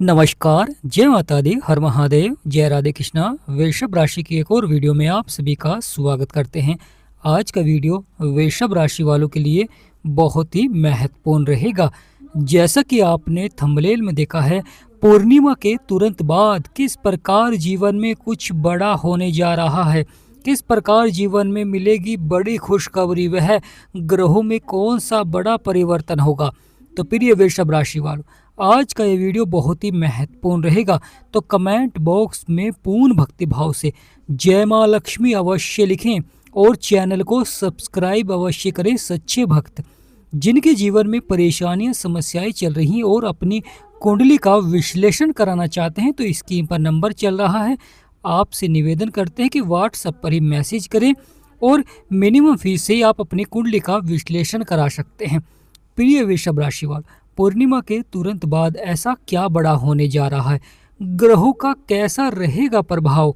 नमस्कार, जय माता दी, हर महादेव, जय राधे कृष्णा। वृषभ राशि की एक और वीडियो में आप सभी का स्वागत करते हैं। आज का वीडियो वृषभ राशि वालों के लिए बहुत ही महत्वपूर्ण रहेगा। जैसा कि आपने थंबनेल में देखा है, पूर्णिमा के तुरंत बाद किस प्रकार जीवन में कुछ बड़ा होने जा रहा है, किस प्रकार जीवन में मिलेगी बड़ी खुशखबरी, वह ग्रहों में कौन सा बड़ा परिवर्तन होगा। तो प्रिय वृषभ राशि वालों, आज का ये वीडियो बहुत ही महत्वपूर्ण रहेगा। तो कमेंट बॉक्स में पूर्ण भक्ति भाव से जय माँ लक्ष्मी अवश्य लिखें और चैनल को सब्सक्राइब अवश्य करें। सच्चे भक्त जिनके जीवन में परेशानियां समस्याएं चल रही हैं और अपनी कुंडली का विश्लेषण कराना चाहते हैं, तो स्क्रीन पर नंबर चल रहा है। आपसे निवेदन करते हैं कि व्हाट्सएप पर ही मैसेज करें और मिनिमम फीस से आप अपनी कुंडली का विश्लेषण करा सकते हैं। प्रिय वृषभ राशि वालों, पूर्णिमा के तुरंत बाद ऐसा क्या बड़ा होने जा रहा है, ग्रहों का कैसा रहेगा प्रभाव,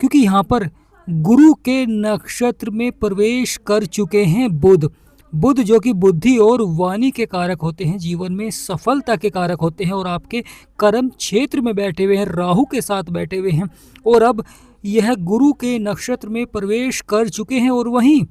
क्योंकि यहाँ पर गुरु के नक्षत्र में प्रवेश कर चुके हैं बुध जो कि बुद्धि और वाणी के कारक होते हैं, जीवन में सफलता के कारक होते हैं, और आपके कर्म क्षेत्र में बैठे हुए हैं, राहु के साथ बैठे हुए हैं, और अब यह गुरु के नक्षत्र में प्रवेश कर चुके हैं। और वहीं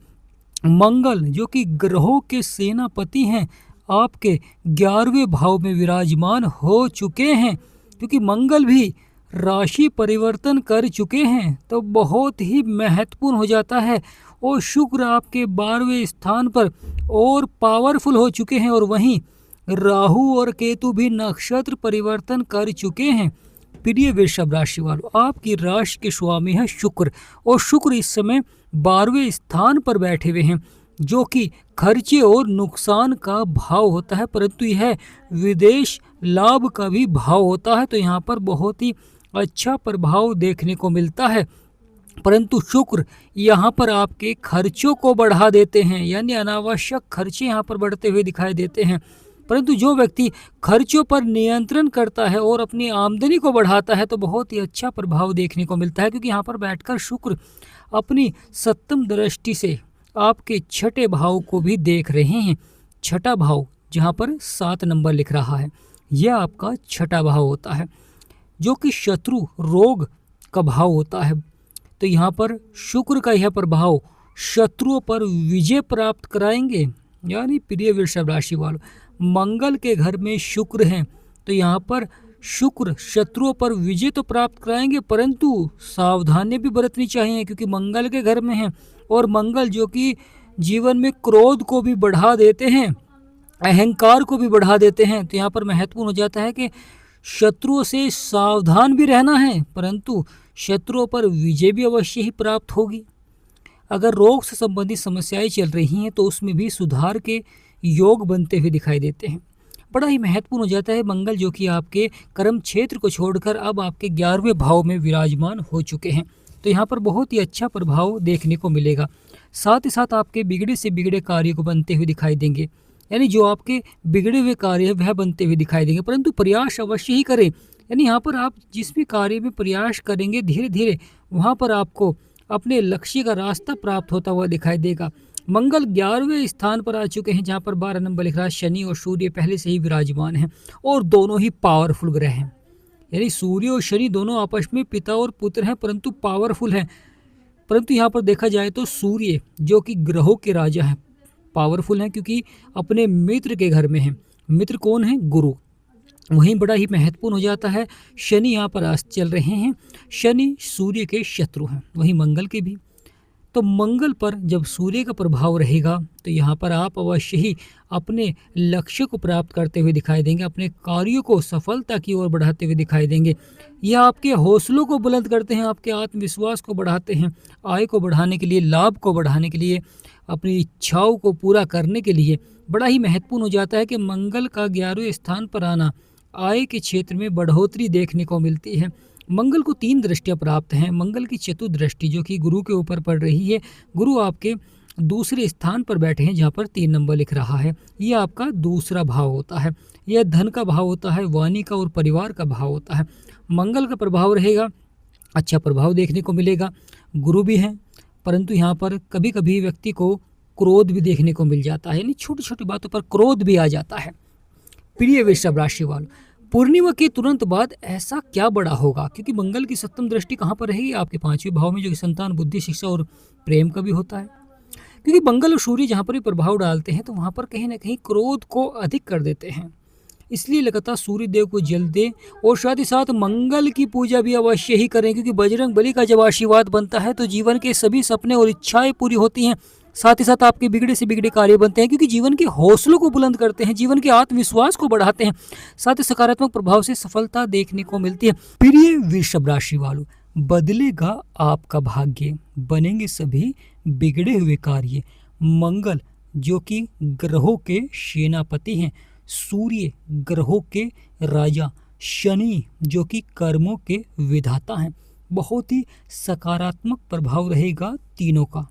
मंगल जो कि ग्रहों के सेनापति हैं, आपके 11वें भाव में विराजमान हो चुके हैं, क्योंकि मंगल भी राशि परिवर्तन कर चुके हैं, तो बहुत ही महत्वपूर्ण हो जाता है। और शुक्र आपके 12वें स्थान पर और पावरफुल हो चुके हैं, और वहीं राहु और केतु भी नक्षत्र परिवर्तन कर चुके हैं। प्रिय वृषभ राशि वालों, आपकी राशि के स्वामी है शुक्र, और शुक्र इस समय 12वें स्थान पर बैठे हुए हैं, जो कि खर्चे और नुकसान का भाव होता है, परंतु यह विदेश लाभ का भी भाव होता है। तो यहाँ पर बहुत ही अच्छा प्रभाव देखने को मिलता है। परंतु शुक्र यहाँ पर आपके खर्चों को बढ़ा देते हैं, यानी अनावश्यक खर्चे यहाँ पर बढ़ते हुए दिखाई देते हैं। परंतु जो व्यक्ति खर्चों पर नियंत्रण करता है और अपनी आमदनी को बढ़ाता है, तो बहुत ही अच्छा प्रभाव देखने को मिलता है, क्योंकि यहाँ पर बैठकर शुक्र अपनी सप्तम दृष्टि से आपके छठे भाव को भी देख रहे हैं। छठा भाव जहाँ पर 7 नंबर लिख रहा है, यह आपका छठा भाव होता है, जो कि शत्रु रोग का भाव होता है। तो यहाँ पर शुक्र का यह प्रभाव शत्रुओं पर विजय प्राप्त कराएंगे। यानी प्रिय वृषभ राशि वालों, मंगल के घर में शुक्र हैं, तो यहाँ पर शुक्र शत्रुओं पर विजय तो प्राप्त कराएंगे, परंतु सावधानी भी बरतनी चाहिए, क्योंकि मंगल के घर में हैं, और मंगल जो कि जीवन में क्रोध को भी बढ़ा देते हैं, अहंकार को भी बढ़ा देते हैं। तो यहाँ पर महत्वपूर्ण हो जाता है कि शत्रुओं से सावधान भी रहना है, परंतु शत्रुओं पर विजय भी अवश्य ही प्राप्त होगी। अगर रोग से संबंधित समस्याएं चल रही हैं, तो उसमें भी सुधार के योग बनते हुए दिखाई देते हैं। बड़ा ही महत्वपूर्ण हो जाता है मंगल जो कि आपके कर्म क्षेत्र को छोड़कर अब आपके 11वें भाव में विराजमान हो चुके हैं, तो यहाँ पर बहुत ही अच्छा प्रभाव देखने को मिलेगा। साथ ही साथ आपके बिगड़े से बिगड़े कार्य को बनते हुए दिखाई देंगे, यानी जो आपके बिगड़े हुए कार्य है वह बनते हुए दिखाई देंगे, परंतु प्रयास अवश्य ही करें। यानी यहाँ पर आप जिस भी कार्य में प्रयास करेंगे, धीरे धीरे वहाँ पर आपको अपने लक्ष्य का रास्ता प्राप्त होता हुआ दिखाई देगा। मंगल 11वें स्थान पर आ चुके हैं, जहाँ पर 12 नंबर लिख रहा है। शनि और सूर्य पहले से ही विराजमान हैं, और दोनों ही पावरफुल ग्रह हैं, यानी सूर्य और शनि दोनों आपस में पिता और पुत्र हैं, परंतु पावरफुल हैं। परंतु यहाँ पर देखा जाए तो सूर्य जो कि ग्रहों के राजा हैं, पावरफुल हैं, क्योंकि अपने मित्र के घर में हैं। मित्र कौन है? गुरु। वहीं बड़ा ही महत्वपूर्ण हो जाता है, शनि यहाँ पर अस्त चल रहे हैं, शनि सूर्य के शत्रु हैं, वहीं मंगल के भी। तो मंगल पर जब सूर्य का प्रभाव रहेगा, तो यहाँ पर आप अवश्य ही अपने लक्ष्य को प्राप्त करते हुए दिखाई देंगे, अपने कार्यों को सफलता की ओर बढ़ाते हुए दिखाई देंगे। यह आपके हौसलों को बुलंद करते हैं, आपके आत्मविश्वास को बढ़ाते हैं, आय को बढ़ाने के लिए, लाभ को बढ़ाने के लिए, अपनी इच्छाओं को पूरा करने के लिए। बड़ा ही महत्वपूर्ण हो जाता है कि मंगल का 11वें स्थान पर आना आय के क्षेत्र में बढ़ोतरी देखने को मिलती है। मंगल को 3 दृष्टियां प्राप्त हैं। मंगल की चतुर्दृष्टि जो कि गुरु के ऊपर पड़ रही है, गुरु आपके दूसरे स्थान पर बैठे हैं, जहाँ पर 3 नंबर लिख रहा है। यह आपका दूसरा भाव होता है, यह धन का भाव होता है, वाणी का और परिवार का भाव होता है। मंगल का प्रभाव रहेगा, अच्छा प्रभाव देखने को मिलेगा। गुरु भी हैं, परंतु यहाँ पर कभी कभी व्यक्ति को क्रोध भी देखने को मिल जाता है, यानी छोटी छोटी बातों पर क्रोध भी आ जाता है। प्रिय वृषभ राशि वालों, पूर्णिमा के तुरंत बाद ऐसा क्या बड़ा होगा, क्योंकि मंगल की सप्तम दृष्टि कहाँ पर रहेगी, आपके पांचवें भाव में, जो कि संतान, बुद्धि, शिक्षा और प्रेम का भी होता है। क्योंकि मंगल और सूर्य जहाँ पर भी प्रभाव डालते हैं तो वहाँ पर कहीं ना कहीं क्रोध को अधिक कर देते हैं। इसलिए लगातार सूर्य देव को जल दें और साथ ही साथ मंगल की पूजा भी अवश्य ही करें, क्योंकि बजरंग बली का जब आशीर्वाद बनता है तो जीवन के सभी सपने और इच्छाएं पूरी होती हैं। साथ ही साथ आपके बिगड़े से बिगड़े कार्य बनते हैं, क्योंकि जीवन के हौसलों को बुलंद करते हैं, जीवन के आत्मविश्वास को बढ़ाते हैं, साथ ही सकारात्मक प्रभाव से सफलता देखने को मिलती है। प्रिय वृषभ राशि वालों, बदलेगा आपका भाग्य, बनेंगे सभी बिगड़े हुए कार्य। मंगल जो कि ग्रहों के सेनापति हैं, सूर्य ग्रहों के राजा, शनि जो कि कर्मों के विधाता हैं, बहुत ही सकारात्मक प्रभाव रहेगा तीनों का।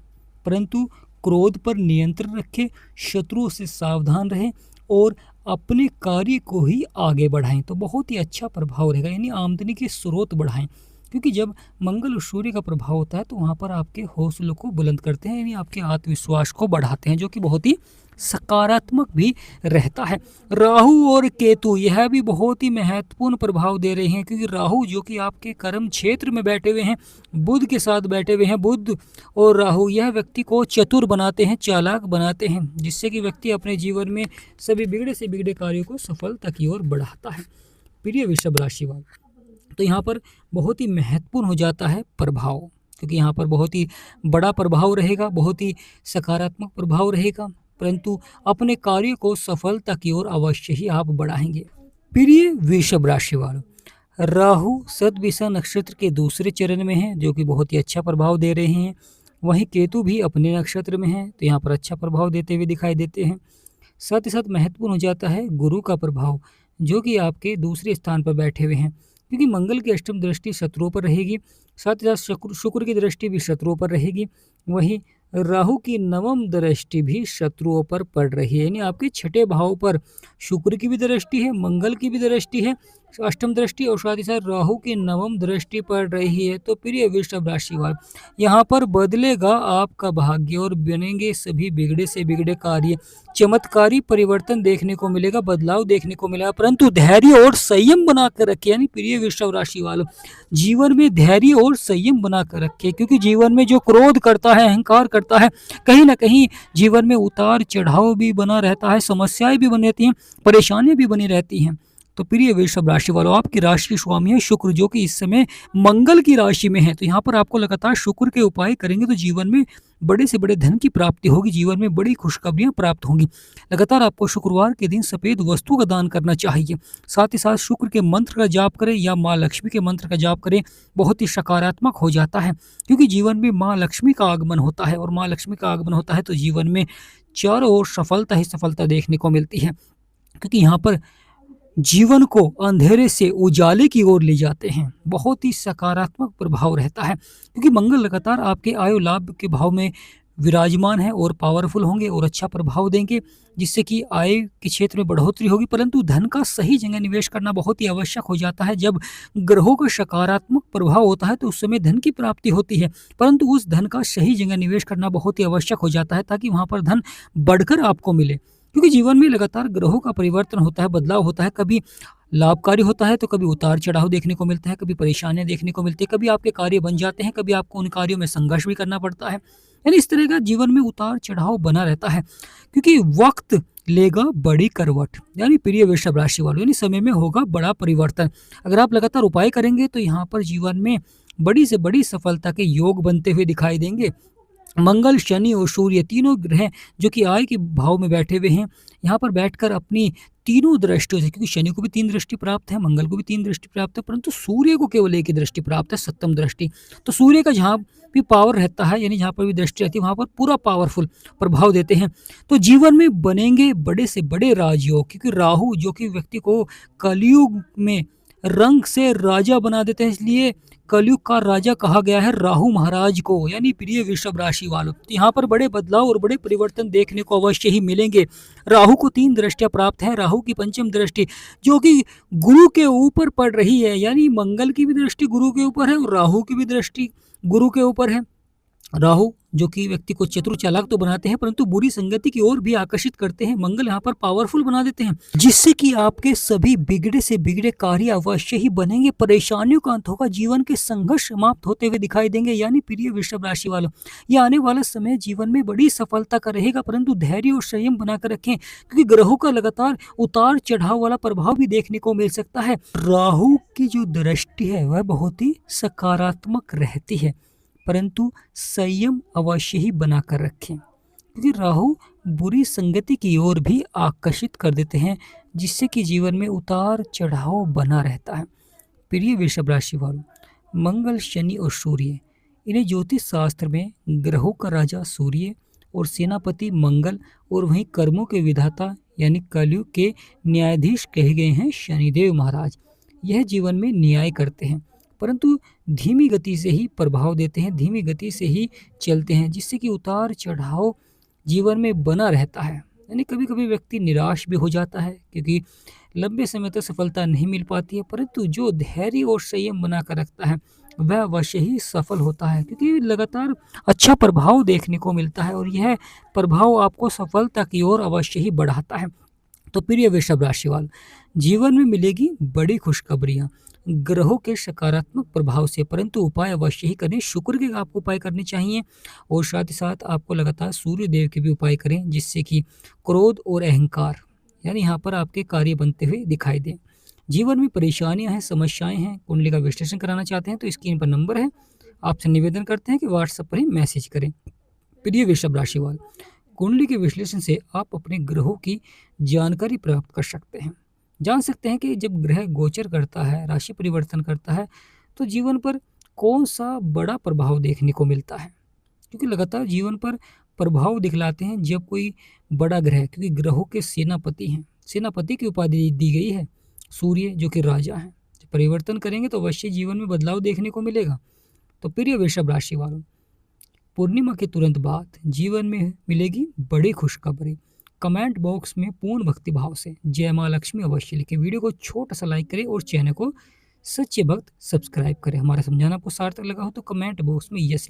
परंतु क्रोध पर नियंत्रण रखें, शत्रुओं से सावधान रहें और अपने कार्य को ही आगे बढ़ाएं तो बहुत ही अच्छा प्रभाव रहेगा, यानी आमदनी के स्रोत बढ़ाएं। क्योंकि जब मंगल और सूर्य का प्रभाव होता है तो वहाँ पर आपके हौसलों को बुलंद करते हैं, यानी आपके आत्मविश्वास को बढ़ाते हैं, जो कि बहुत ही सकारात्मक भी रहता है। राहु और केतु यह भी बहुत ही महत्वपूर्ण प्रभाव दे रहे हैं, क्योंकि राहु जो कि आपके कर्म क्षेत्र में बैठे हुए हैं, बुध के साथ बैठे हुए हैं। बुध और राहु यह व्यक्ति को चतुर बनाते हैं, चालाक बनाते हैं, जिससे कि व्यक्ति अपने जीवन में सभी बिगड़े से बिगड़े कार्यों को सफलता की ओर बढ़ाता है। प्रिय वृषभ राशि वाले, तो यहाँ पर बहुत ही महत्वपूर्ण हो जाता है प्रभाव, क्योंकि यहाँ पर बहुत ही बड़ा प्रभाव रहेगा, बहुत ही सकारात्मक प्रभाव रहेगा, परंतु अपने कार्य को सफलता की ओर अवश्य ही आप बढ़ाएंगे। प्रिय वृषभ राशि वालों, राहु सतभिषा नक्षत्र के दूसरे चरण में है, जो कि बहुत ही अच्छा प्रभाव दे रहे हैं। वहीं केतु भी अपने नक्षत्र में है, तो यहाँ पर अच्छा प्रभाव देते हुए दिखाई देते हैं। साथ ही साथ महत्वपूर्ण हो जाता है गुरु का प्रभाव, जो कि आपके दूसरे स्थान पर बैठे हुए हैं, क्योंकि मंगल की अष्टम दृष्टि शत्रुओं पर रहेगी, साथ ही साथ शुक्र की दृष्टि भी शत्रुओं पर रहेगी। वहीं राहु की नवम दृष्टि भी शत्रुओं पर पड़ रही है, यानी आपके छठे भाव पर शुक्र की भी दृष्टि है, मंगल की भी दृष्टि है, अष्टम दृष्टि, और साथ ही साथ राहु की नवम दृष्टि पड़ रही है। तो प्रिय वृषभ राशि वाले, यहाँ पर बदलेगा आपका भाग्य और बनेंगे सभी बिगड़े से बिगड़े कार्य। चमत्कारी परिवर्तन देखने को मिलेगा, बदलाव देखने को मिलेगा, परंतु धैर्य और संयम बनाकर रखे। यानी प्रिय वृषभ राशि वालों, जीवन में धैर्य और संयम बनाकर रखे, क्योंकि जीवन में जो क्रोध करता है, अहंकार करता है, कहीं ना कहीं जीवन में उतार चढ़ाव भी बना रहता है, समस्याएं भी बनी रहती हैं, परेशानियां भी बनी रहती हैं। तो प्रिय वृषभ राशि वालों, आपकी राशि के स्वामी है शुक्र, जो कि इस समय मंगल की राशि में है, तो यहाँ पर आपको लगातार शुक्र के उपाय करेंगे तो जीवन में बड़े से बड़े धन की प्राप्ति होगी, जीवन में बड़ी खुशखबरियां प्राप्त होंगी। लगातार आपको शुक्रवार के दिन सफेद वस्तु का दान करना चाहिए। साथ ही साथ शुक्र के मंत्र का जाप करें या माँ लक्ष्मी के मंत्र का जाप करें, बहुत ही सकारात्मक हो जाता है, क्योंकि जीवन में माँ लक्ष्मी का आगमन होता है, और माँ लक्ष्मी का आगमन होता है तो जीवन में चारों ओर सफलता ही सफलता देखने को मिलती है, क्योंकि यहाँ पर जीवन को अंधेरे से उजाले की ओर ले जाते हैं। बहुत ही सकारात्मक प्रभाव रहता है, क्योंकि मंगल लगातार आपके आयु लाभ के भाव में विराजमान है और पावरफुल होंगे और अच्छा प्रभाव देंगे, जिससे कि आय के क्षेत्र में बढ़ोतरी होगी। परंतु धन का सही जगह निवेश करना बहुत ही आवश्यक हो जाता है। जब ग्रहों का सकारात्मक प्रभाव होता है तो उस समय धन की प्राप्ति होती है, परंतु उस धन का सही जगह निवेश करना बहुत ही आवश्यक हो जाता है, ताकि वहाँ पर धन बढ़कर आपको मिले। क्योंकि जीवन में लगातार ग्रहों का परिवर्तन होता है, बदलाव होता है, कभी लाभकारी होता है तो कभी उतार चढ़ाव देखने को मिलता है, कभी परेशानियां देखने को मिलती है, कभी आपके कार्य बन जाते हैं, कभी आपको उन कार्यों में संघर्ष भी करना पड़ता है। यानी इस तरह का जीवन में उतार चढ़ाव बना रहता है, क्योंकि वक्त लेगा बड़ी करवट। यानी प्रिय वृषभ राशि वालों, यानी समय में होगा बड़ा परिवर्तन। अगर आप लगातार उपाय करेंगे तो यहाँ पर जीवन में बड़ी से बड़ी सफलता के योग बनते हुए दिखाई देंगे। मंगल, शनि और सूर्य तीनों ग्रह जो कि आय के भाव में बैठे हुए हैं, यहाँ पर बैठकर अपनी तीनों दृष्टियों से, क्योंकि शनि को भी 3 दृष्टि प्राप्त है, मंगल को भी 3 दृष्टि प्राप्त है, परंतु सूर्य को केवल एक ही दृष्टि प्राप्त है, सप्तम दृष्टि। तो सूर्य का जहाँ भी पावर रहता है, यानी जहाँ पर भी दृष्टि रहती है, वहाँ पर पूरा पावरफुल प्रभाव देते हैं। तो जीवन में बनेंगे बड़े से बड़े राजयोग, क्योंकि राहु जो कि व्यक्ति को कलयुग में रंग से राजा बना देते हैं, इसलिए कलयुग का राजा कहा गया है राहु महाराज को। यानी प्रिय वृषभ राशि वालों, तो यहाँ पर बड़े बदलाव और बड़े परिवर्तन देखने को अवश्य ही मिलेंगे। राहु को 3 दृष्टियां प्राप्त है, राहु की पंचम दृष्टि जो कि गुरु के ऊपर पड़ रही है, यानी मंगल की भी दृष्टि गुरु के ऊपर है और राहु की भी दृष्टि गुरु के ऊपर है। राहु जो कि व्यक्ति को चतुर चालाक तो बनाते हैं परंतु बुरी संगति की ओर भी आकर्षित करते हैं। मंगल यहाँ पर पावरफुल बना देते हैं जिससे कि आपके सभी बिगड़े से बिगड़े कार्य अवश्य ही बनेंगे, परेशानियों का अंत होगा, जीवन के संघर्ष समाप्त होते हुए दिखाई देंगे। यानी प्रिय वृषभ राशि वालों, ये आने वाला समय जीवन में बड़ी सफलता का रहेगा, परंतु धैर्य और संयम बनाकर रखें क्योंकि ग्रहों का लगातार उतार चढ़ाव वाला प्रभाव भी देखने को मिल सकता है। राहु की जो दृष्टि है वह बहुत ही सकारात्मक रहती है, परंतु संयम अवश्य ही बनाकर रखें क्योंकि राहु बुरी संगति की ओर भी आकर्षित कर देते हैं जिससे कि जीवन में उतार चढ़ाव बना रहता है। प्रिय वृषभ राशि वालों, मंगल, शनि और सूर्य, इन्हें ज्योतिष शास्त्र में ग्रहों का राजा सूर्य और सेनापति मंगल और वहीं कर्मों के विधाता यानी कलयुग के न्यायाधीश कहे गए हैं शनिदेव महाराज। यह जीवन में न्याय करते हैं परंतु धीमी गति से ही प्रभाव देते हैं, धीमी गति से ही चलते हैं जिससे कि उतार चढ़ाव जीवन में बना रहता है। यानी कभी कभी व्यक्ति निराश भी हो जाता है क्योंकि लंबे समय तक सफलता नहीं मिल पाती है, परंतु जो धैर्य और संयम बनाकर रखता है वह अवश्य ही सफल होता है क्योंकि लगातार अच्छा प्रभाव देखने को मिलता है और यह प्रभाव आपको सफलता की ओर अवश्य ही बढ़ाता है। तो प्रिय वृषभ राशि वालों, जीवन में मिलेगी बड़ी खुशखबरियां ग्रहों के सकारात्मक प्रभाव से, परंतु उपाय अवश्य ही करें। शुक्र के आपको उपाय करने चाहिए और साथ ही साथ आपको लगातार सूर्य देव के भी उपाय करें जिससे कि क्रोध और अहंकार यानी यहाँ पर आपके कार्य बनते हुए दिखाई दें। जीवन में परेशानियां हैं, समस्याएं हैं, कुंडली का विश्लेषण कराना चाहते हैं तो स्क्रीन पर नंबर है, आपसे निवेदन करते हैं कि व्हाट्सएप पर ही मैसेज करें। प्रिय वृषभ राशि वाले, कुंडली के विश्लेषण से आप अपने ग्रहों की जानकारी प्राप्त कर सकते हैं, जान सकते हैं कि जब ग्रह गोचर करता है, राशि परिवर्तन करता है तो जीवन पर कौन सा बड़ा प्रभाव देखने को मिलता है, क्योंकि लगातार जीवन पर प्रभाव दिखलाते हैं जब कोई बड़ा ग्रह, क्योंकि ग्रहों के सेनापति हैं, सेनापति की उपाधि दी गई है सूर्य जो कि राजा हैं, जब परिवर्तन करेंगे तो अवश्य जीवन में बदलाव देखने को मिलेगा। तो प्रिय वृषभ राशि वालों, पूर्णिमा के तुरंत बाद जीवन में मिलेगी बड़ी खुशखबरी। कमेंट बॉक्स में पूर्ण भक्ति भाव से जय माँ लक्ष्मी अवश्य लिखें, वीडियो को छोटा सा लाइक करें और चैनल को सच्चे भक्त सब्सक्राइब करें। हमारा समझाना आपको सार्थक लगा हो तो कमेंट बॉक्स में यस